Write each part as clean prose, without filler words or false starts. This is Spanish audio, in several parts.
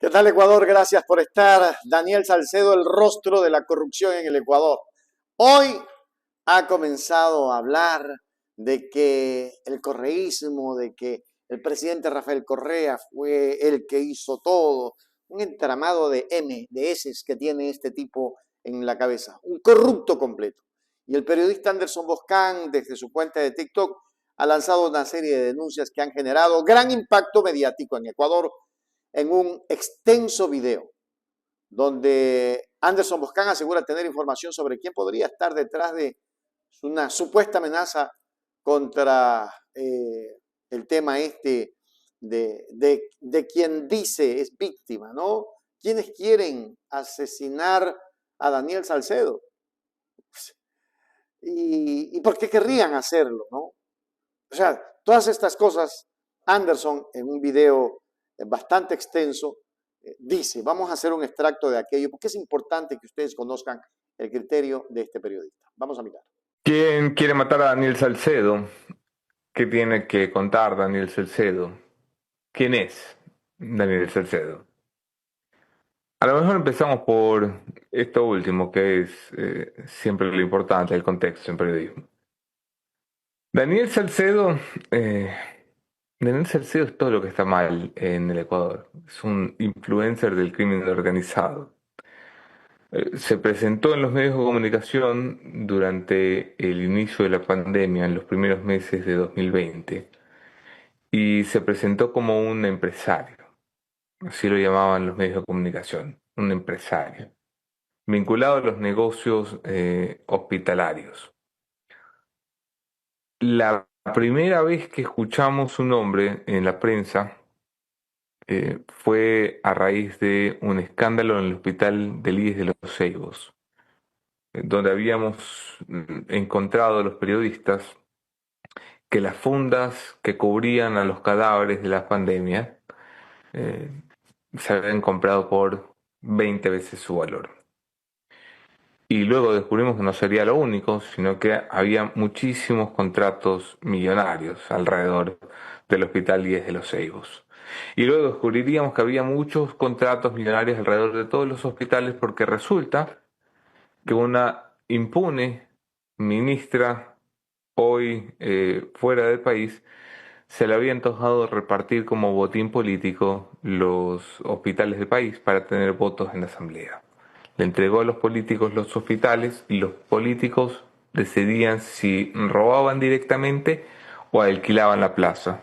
¿Qué tal, Ecuador? Gracias por estar. Daniel Salcedo, el rostro de la corrupción en el Ecuador. Hoy ha comenzado a hablar de que el correísmo, de que el presidente Rafael Correa fue el que hizo todo. Un entramado de de S's que tiene este tipo en la cabeza. Un corrupto completo. Y el periodista Anderson Boscan, desde su cuenta de TikTok, ha lanzado una serie de denuncias que han generado gran impacto mediático en Ecuador en un extenso video donde Anderson Boscan asegura tener información sobre quién podría estar detrás de una supuesta amenaza contra el tema de quien dice es víctima, ¿no? ¿Quiénes quieren asesinar a Daniel Salcedo? ¿Y por qué querrían hacerlo, no? O sea, todas estas cosas, Anderson, en un video bastante extenso, dice, vamos a hacer un extracto de aquello, porque es importante que ustedes conozcan el criterio de este periodista. Vamos a mirar. ¿Quién quiere matar a Daniel Salcedo? ¿Qué tiene que contar Daniel Salcedo? ¿Quién es Daniel Salcedo? A lo mejor empezamos por esto último, que es siempre lo importante, el contexto en periodismo. Daniel Salcedo, eh, Daniel Salcedo es todo lo que está mal en el Ecuador. Es un influencer del crimen organizado. Se presentó en los medios de comunicación durante el inicio de la pandemia, en los primeros meses de 2020, y se presentó como un empresario, así lo llamaban los medios de comunicación, un empresario, vinculado a los negocios hospitalarios. La primera vez que escuchamos su nombre en la prensa fue a raíz de un escándalo en el hospital del IES de Los Ceibos, donde habíamos encontrado los periodistas que las fundas que cubrían a los cadáveres de la pandemia eh, se habían comprado por 20 veces su valor. Y luego descubrimos que no sería lo único, sino que había muchísimos contratos millonarios alrededor del Hospital 10 de Los Ceibos. Y luego descubriríamos que había muchos contratos millonarios alrededor de todos los hospitales porque resulta que una impune ministra hoy fuera del país se le había antojado repartir como botín político los hospitales del país para tener votos en la asamblea. Le entregó a los políticos los hospitales y los políticos decidían si robaban directamente o alquilaban la plaza.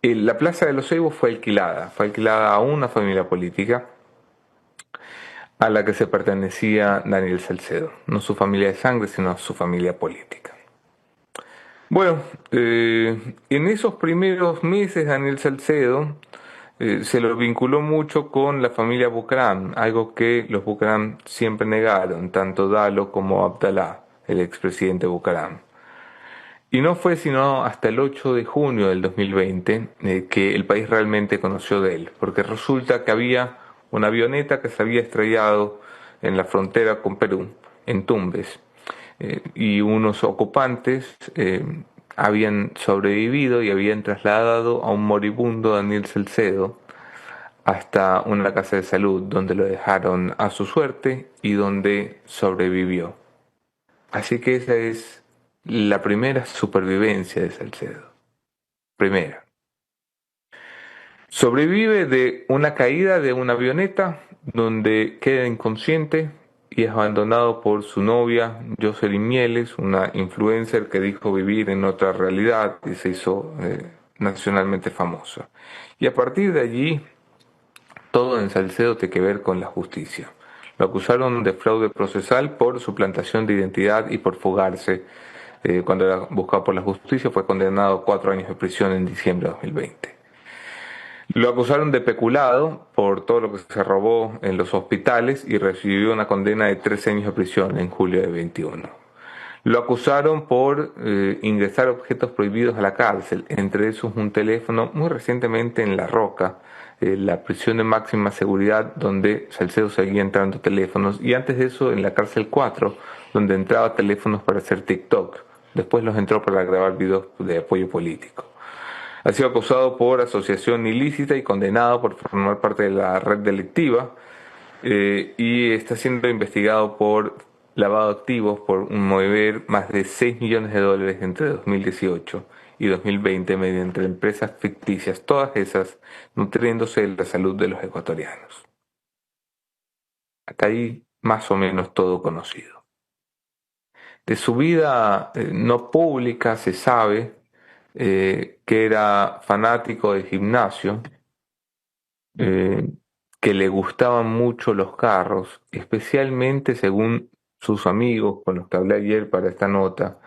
La plaza de los Ceibos fue alquilada a una familia política a la que se pertenecía Daniel Salcedo, no su familia de sangre, sino su familia política. Bueno, en esos primeros meses Daniel Salcedo se lo vinculó mucho con la familia Bucaram, algo que los Bucaram siempre negaron, tanto Dalo como Abdalá, el expresidente Bucaram. Y no fue sino hasta el 8 de junio del 2020 que el país realmente conoció de él, porque resulta que había una avioneta que se había estrellado en la frontera con Perú, en Tumbes, y unos ocupantes habían sobrevivido y habían trasladado a un moribundo Daniel Salcedo hasta una casa de salud donde lo dejaron a su suerte y donde sobrevivió. Así que esa es la primera supervivencia de Salcedo. Primera. Sobrevive de una caída de una avioneta donde queda inconsciente y es abandonado por su novia Jocelyn Mieles, una influencer que dijo vivir en otra realidad y se hizo nacionalmente famosa. Y a partir de allí, todo en Salcedo tiene que ver con la justicia. Lo acusaron de fraude procesal por suplantación de identidad y por fugarse. Cuando era buscado por la justicia fue condenado a 4 años de prisión en diciembre de 2020. Lo acusaron de peculado por todo lo que se robó en los hospitales y recibió una condena de 13 años de prisión en julio de 21. Lo acusaron por ingresar objetos prohibidos a la cárcel, entre esos un teléfono muy recientemente en La Roca, la prisión de máxima seguridad donde Salcedo seguía entrando teléfonos, y antes de eso en la cárcel 4, donde entraba teléfonos para hacer TikTok. Después los entró para grabar videos de apoyo político. Ha sido acusado por asociación ilícita y condenado por formar parte de la red delictiva, y está siendo investigado por lavado de activos por mover más de 6 millones de dólares entre 2018 y 2020 mediante empresas ficticias, todas esas nutriéndose de la salud de los ecuatorianos. Acá hay más o menos todo conocido. De su vida no pública se sabe que era fanático del gimnasio, eh, que le gustaban mucho los carros, especialmente según sus amigos con los que hablé ayer para esta nota,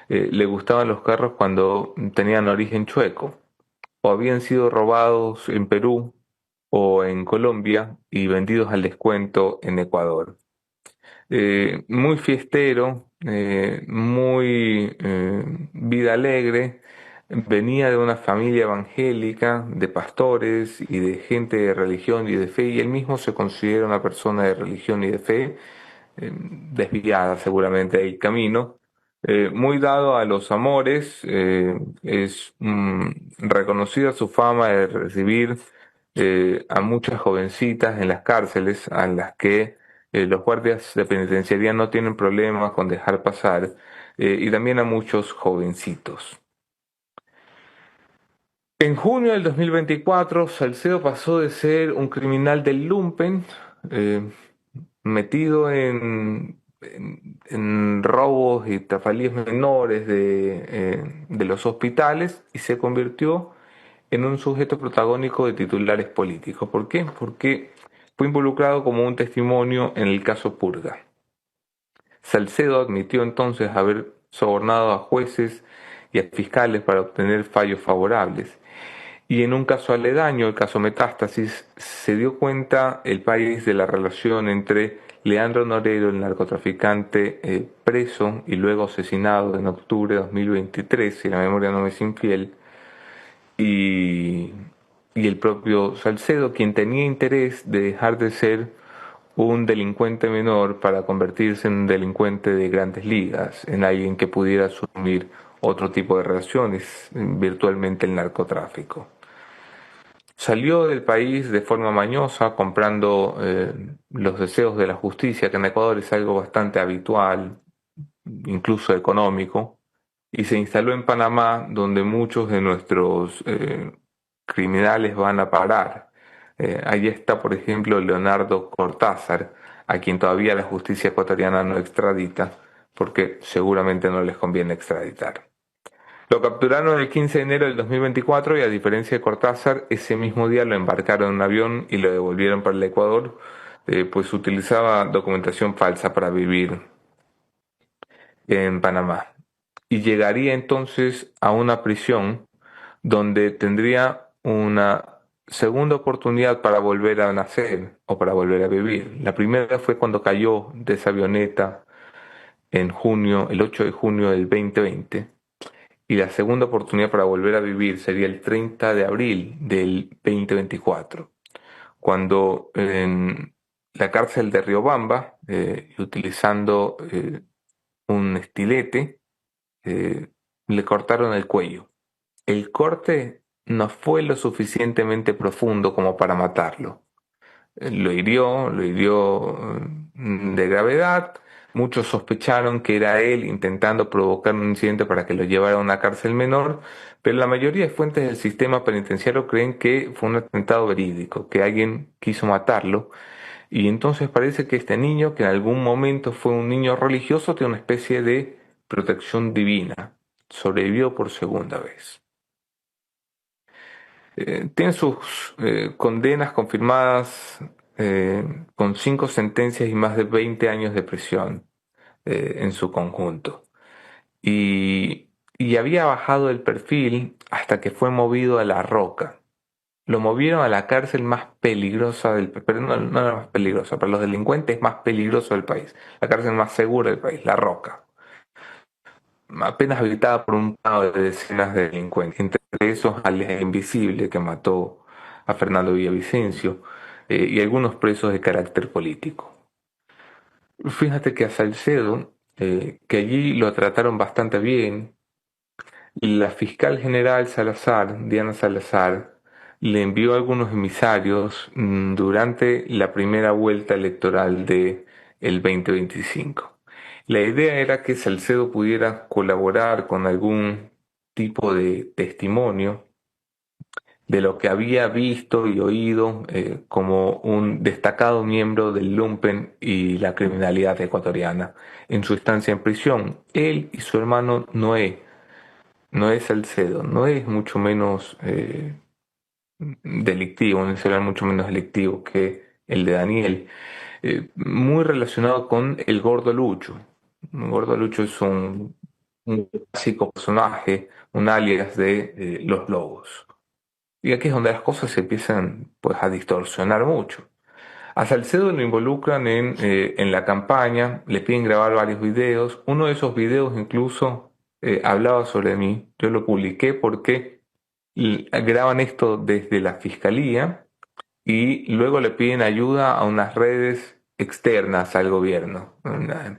le gustaban los carros cuando tenían origen chueco o habían sido robados en Perú o en Colombia y vendidos al descuento en Ecuador. Muy fiestero, muy vida alegre. Venía de una familia evangélica, de pastores y de gente de religión y de fe, y él mismo se considera una persona de religión y de fe, desviada seguramente del camino, muy dado a los amores, es reconocida su fama de recibir a muchas jovencitas en las cárceles, a las que los guardias de penitenciaría no tienen problemas con dejar pasar, y también a muchos jovencitos. En junio del 2024, Salcedo pasó de ser un criminal del lumpen, eh, metido en robos y trafalías menores de los hospitales, y se convirtió en un sujeto protagónico de titulares políticos. ¿Por qué? Porque fue involucrado como un testimonio en el caso Purga. Salcedo admitió entonces haber sobornado a jueces y a fiscales para obtener fallos favorables. Y en un caso aledaño, el caso Metástasis, se dio cuenta el país de la relación entre Leandro Norero, el narcotraficante preso y luego asesinado en octubre de 2023, si la memoria no me es infiel, y, y el propio Salcedo, quien tenía interés de dejar de ser un delincuente menor para convertirse en un delincuente de grandes ligas, en alguien que pudiera asumir otro tipo de relaciones, virtualmente el narcotráfico. Salió del país de forma mañosa, comprando los deseos de la justicia, que en Ecuador es algo bastante habitual, incluso económico, y se instaló en Panamá, donde muchos de nuestros criminales van a parar. Allí está, por ejemplo, Leonardo Cortázar, a quien todavía la justicia ecuatoriana no extradita, porque seguramente no les conviene extraditar. Lo capturaron el 15 de enero del 2024 y, a diferencia de Cortázar, ese mismo día lo embarcaron en un avión y lo devolvieron para el Ecuador, pues utilizaba documentación falsa para vivir en Panamá. Y llegaría entonces a una prisión donde tendría una segunda oportunidad para volver a nacer o para volver a vivir. La primera fue cuando cayó de esa avioneta en junio, el 8 de junio del 2020, y la segunda oportunidad para volver a vivir sería el 30 de abril del 2024, cuando en la cárcel de Riobamba, utilizando un estilete, eh, le cortaron el cuello. El corte no fue lo suficientemente profundo como para matarlo. Lo hirió de gravedad. Muchos sospecharon que era él intentando provocar un incidente para que lo llevara a una cárcel menor, pero la mayoría de fuentes del sistema penitenciario creen que fue un atentado verídico, que alguien quiso matarlo. Y entonces parece que este niño, que en algún momento fue un niño religioso, tiene una especie de protección divina. Sobrevivió por segunda vez. Tiene sus condenas confirmadas, con 5 sentencias y más de 20 años de prisión en su conjunto. Y había bajado el perfil hasta que fue movido a La Roca. Lo movieron a la cárcel más peligrosa del país, pero no la más peligrosa, para los delincuentes más peligrosa del país, la cárcel más segura del país, La Roca, apenas habitada por un par de decenas de delincuentes, entre esos alias Invisible, que mató a Fernando Villavicencio, y algunos presos de carácter político. Fíjate que a Salcedo, que allí lo trataron bastante bien, La fiscal general Salazar, Diana Salazar, le envió algunos emisarios durante la primera vuelta electoral de el 2025. La idea era que Salcedo pudiera colaborar con algún tipo de testimonio de lo que había visto y oído como un destacado miembro del lumpen y la criminalidad ecuatoriana en su estancia en prisión. Él y su hermano Noé Salcedo, Noé es mucho menos delictivo, un celular mucho menos delictivo que el de Daniel, muy relacionado con el Gordo Lucho. El Gordo Lucho es un clásico personaje, un alias de Los Lobos. Y aquí es donde las cosas se empiezan pues, a distorsionar mucho. A Salcedo lo involucran en la campaña, le piden grabar varios videos. Uno de esos videos incluso hablaba sobre mí. Yo lo publiqué porque graban esto desde la fiscalía y luego le piden ayuda a unas redes externas al gobierno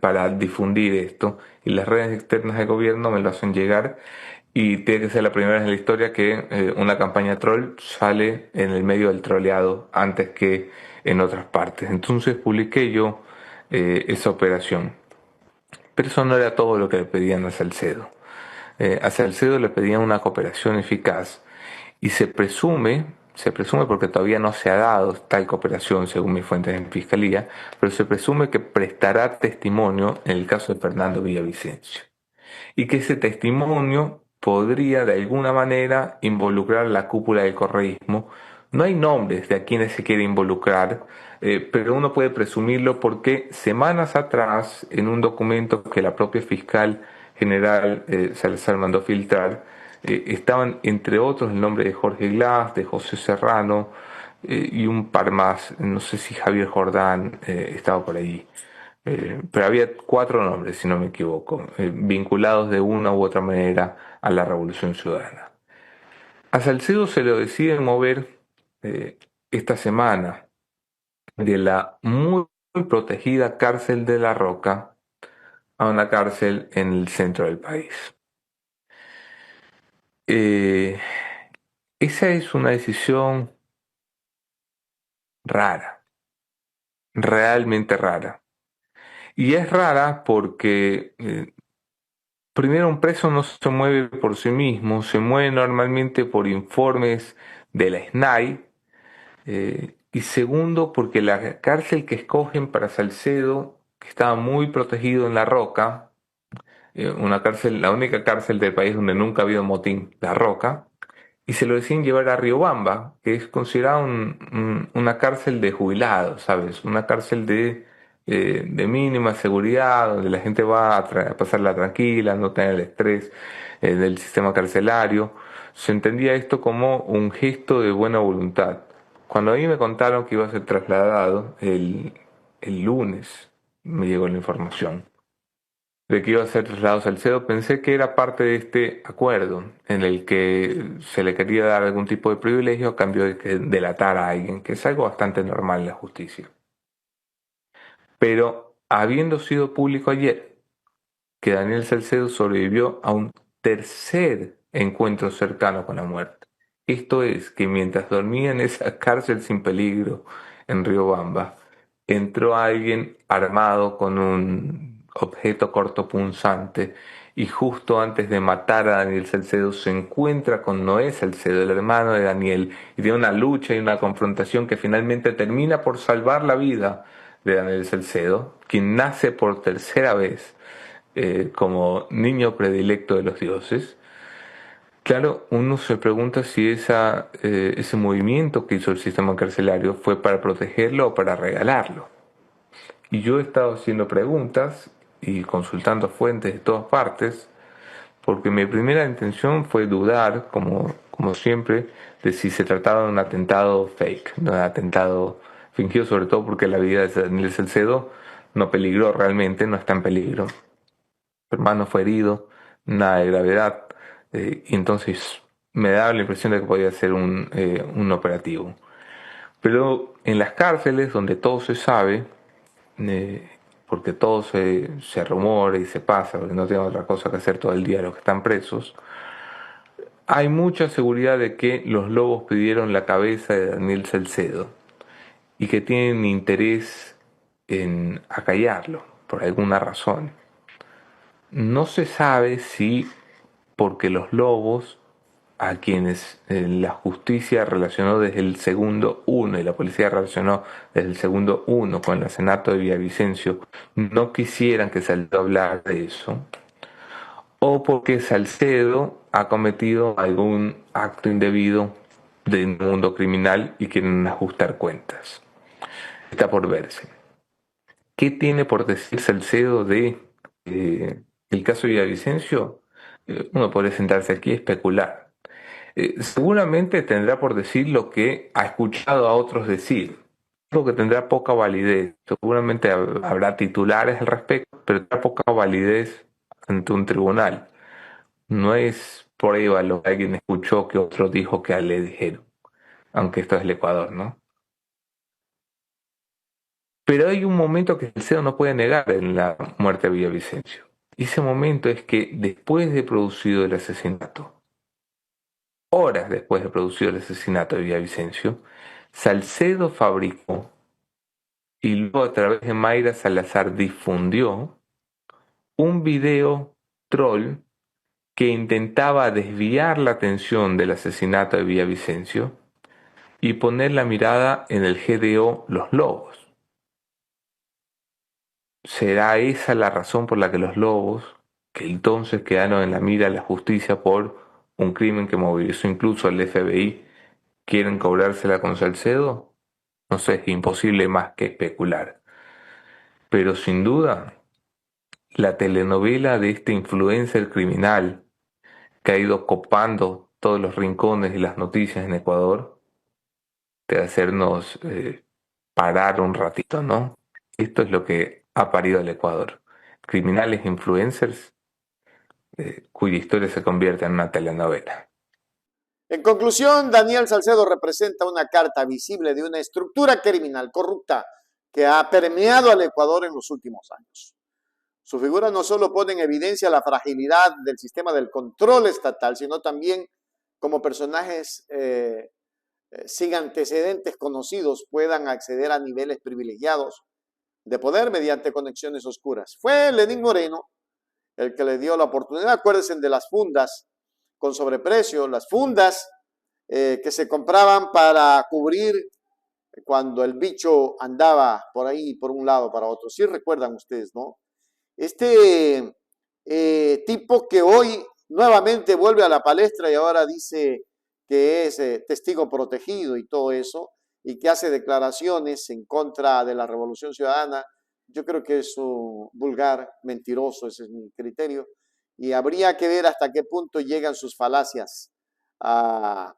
para difundir esto. Y las redes externas del gobierno me lo hacen llegar y tiene que ser la primera vez en la historia que una campaña troll sale en el medio del troleado antes que en otras partes. Entonces publiqué yo esa operación. Pero eso no era todo lo que le pedían a Salcedo. A Salcedo le pedían una cooperación eficaz y se presume porque todavía no se ha dado tal cooperación según mis fuentes en fiscalía, pero se presume que prestará testimonio en el caso de Fernando Villavicencio y que ese testimonio podría de alguna manera involucrar a la cúpula del correísmo. No hay nombres de a quienes se quiere involucrar, pero uno puede presumirlo porque semanas atrás, en un documento que la propia fiscal general Salazar mandó filtrar, estaban entre otros el nombre de Jorge Glass, de José Serrano y un par más, no sé si Javier Jordán estaba por allí. Pero había cuatro nombres, si no me equivoco, vinculados de una u otra manera a la Revolución Ciudadana. A Salcedo se lo decide mover eh, esta semana de la muy protegida cárcel de La Roca a una cárcel en el centro del país. Eh, Esa es una decisión rara, realmente rara. Y es rara porque primero, un preso no se mueve por sí mismo, se mueve normalmente por informes de la SNAI. Y segundo, porque la cárcel que escogen para Salcedo, que estaba muy protegido en La Roca, una cárcel, la única cárcel del país donde nunca ha habido motín, La Roca, y se lo deciden llevar a Riobamba, que es considerada una cárcel de jubilados, ¿sabes? Una cárcel de mínima seguridad, donde la gente va a pasarla tranquila, no tener el estrés del sistema carcelario. Se entendía esto como un gesto de buena voluntad. Cuando a mí me contaron que iba a ser trasladado el lunes, me llegó la información de que iba a ser trasladado a Salcedo, pensé que era parte de este acuerdo en el que se le quería dar algún tipo de privilegio a cambio de que delatara a alguien, que es algo bastante normal en la justicia. Pero habiendo sido público ayer que Daniel Salcedo sobrevivió a un tercer encuentro cercano con la muerte, esto es, que mientras dormía en esa cárcel sin peligro en Riobamba, entró alguien armado con un objeto cortopunzante y justo antes de matar a Daniel Salcedo se encuentra con Noé Salcedo, el hermano de Daniel, y tiene una lucha y una confrontación que finalmente termina por salvar la vida de Daniel Salcedo, quien nace por tercera vez como niño predilecto de los dioses. Claro, uno se pregunta si ese movimiento que hizo el sistema carcelario fue para protegerlo o para regalarlo. Y yo he estado haciendo preguntas y consultando fuentes de todas partes, porque mi primera intención fue dudar, como siempre, de si se trataba de un atentado fake, de un atentado fingido, sobre todo porque la vida de Daniel Salcedo no peligró realmente, no está en peligro. Su hermano fue herido, nada de gravedad, y entonces me daba la impresión de que podía ser un operativo. Pero en las cárceles, donde todo se sabe, eh, porque todo se rumora y se pasa, porque no tienen otra cosa que hacer todo el día los que están presos, hay mucha seguridad de que los lobos pidieron la cabeza de Daniel Salcedo y que tienen interés en acallarlo por alguna razón. No se sabe si porque los lobos, a quienes la justicia relacionó desde el segundo uno y la policía relacionó desde el segundo uno con el asesinato de Villavicencio, no quisieran que Salcedo hablara de eso, o porque Salcedo ha cometido algún acto indebido del mundo criminal y quieren ajustar cuentas. Está por verse. ¿Qué tiene por decir Salcedo de el caso de Villavicencio? Uno puede sentarse aquí y especular. Seguramente tendrá por decir lo que ha escuchado a otros decir, lo que tendrá poca validez. Seguramente habrá titulares al respecto, pero tendrá poca validez ante un tribunal. No es prueba lo que alguien escuchó que otro dijo que le dijeron, aunque esto es el Ecuador, ¿no? Pero hay un momento que Salcedo no puede negar en la muerte de Villavicencio. Y ese momento es que después de producido el asesinato, horas después de producido el asesinato de Villavicencio, Salcedo fabricó y luego a través de Mayra Salazar difundió un video troll que intentaba desviar la atención del asesinato de Villavicencio y poner la mirada en el GDO Los Lobos. ¿Será esa la razón por la que los lobos, que entonces quedaron en la mira de la justicia por un crimen que movilizó incluso al FBI, quieren cobrársela con Salcedo? No sé, es imposible más que especular. Pero sin duda, la telenovela de este influencer criminal que ha ido copando todos los rincones y las noticias en Ecuador, de hacernos parar un ratito, ¿no? Esto es lo que ha parido el Ecuador. Criminales influencers cuya historia se convierte en una telenovela. En conclusión, Daniel Salcedo representa una carta visible de una estructura criminal corrupta que ha permeado al Ecuador en los últimos años. Su figura no solo pone en evidencia la fragilidad del sistema del control estatal, sino también como personajes sin antecedentes conocidos puedan acceder a niveles privilegiados de poder mediante conexiones oscuras. Fue Lenín Moreno el que le dio la oportunidad. Acuérdense de las fundas con sobreprecio, las fundas que se compraban para cubrir cuando el bicho andaba por ahí, por un lado para otro. Sí recuerdan ustedes, ¿no? Este tipo que hoy nuevamente vuelve a la palestra y ahora dice que es testigo protegido y todo eso, y que hace declaraciones en contra de la Revolución Ciudadana, yo creo que es un vulgar mentiroso, ese es mi criterio, y habría que ver hasta qué punto llegan sus falacias a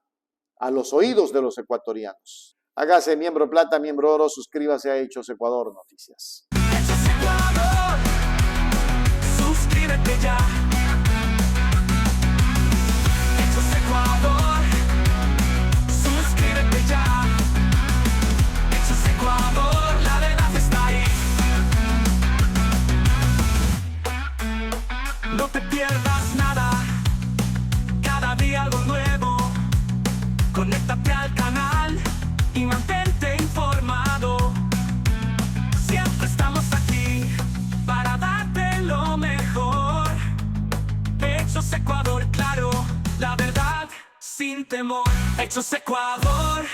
los oídos de los ecuatorianos. Hágase miembro plata, miembro oro, suscríbase a Hechos Ecuador Noticias. Hechos Ecuador, suscríbete ya. Hechos Ecuador, suscríbete ya. Hechos Ecuador, la verdad está ahí. No te pierdas nada, cada día algo nuevo. Conéctate al canal y mantente informado. Siempre estamos aquí para darte lo mejor. Hechos Ecuador, claro, la verdad sin temor. Hechos Ecuador.